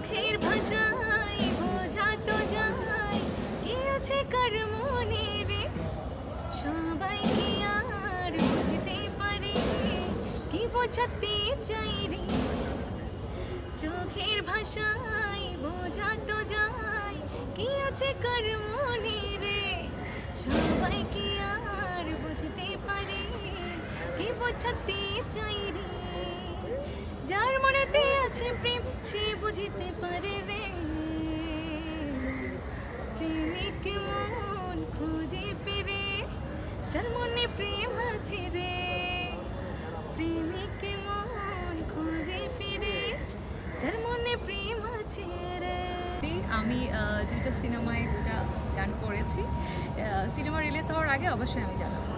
চোখের ভাষায় বোঝা তো যায় কি আছে কার মনে রে, সবাই কি আর বুঝতে পারে কি বোঝাতে চাই রে। চোখের ভাষায় বোঝা তো যায় কি আছে কার মনে রে, সবাই কি আর বুঝতে পারে কি বোঝাতে চাই রে। যার মনেতে আছে প্রেম সে বুঝতে পারে রে, প্রেমিক মন খুঁজে ফিরে যার মনে প্রেম আছে রে, প্রেমিক মন খুঁজে ফিরে যার মনে প্রেম আছে রে। আমি দুইটা সিনেমায় দুটা গান করেছি, সিনেমা রিলিজ হওয়ার আগে অবশ্যই আমি জানাবো।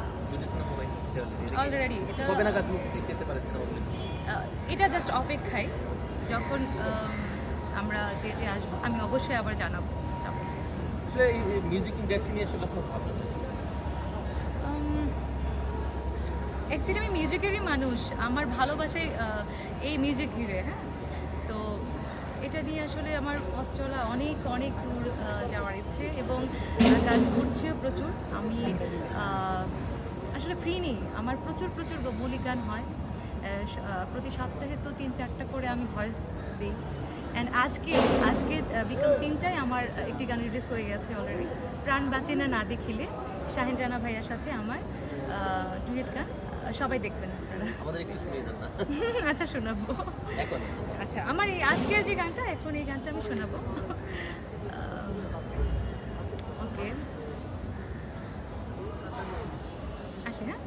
অলরেডি এটা কবে নাগাদ মুক্তি পেতে পারে সিনেমা? এটা জাস্ট অপেক্ষায়, যখন আমরা ডেটে আসবো আমি অবশ্যই আবার জানাবো। আসলে এই মিউজিক ইন্ডাস্ট্রি নিয়ে আসলে আপনার ভাবনা? অ্যাকচুয়ালি আমি মিউজিকেরই মানুষ, আমার ভালোবাসাই এই মিউজিক ঘিরে। হ্যাঁ, তো এটা নিয়ে আসলে আমার পথ চলা অনেক অনেক দূর যাওয়ার ইচ্ছে, এবং কাজ করছিও প্রচুর। আমি আসলে ফ্রি নেই, আমার প্রচুর প্রচুর বুলি গান হয়, প্রতি সপ্তাহে তো 3-4টা করে আমি ভয়েস দিই। অ্যান্ড আজকে বিকাল 3টায় আমার একটি গান রিলিজ হয়ে গেছে অলরেডি, প্রাণ বাঁচে না না দেখিলে, শাহিন রানা ভাইয়ার সাথে আমার ডুয়েট গান। সবাই দেখবেন আপনারা। আমাদের একটু শুনিয়ে দেন না? আচ্ছা, শোনাবো। আচ্ছা, আমার এই আজকের যে গানটা, এখন এই গানটা আমি শোনাবো। ওকে, আসে। হ্যাঁ।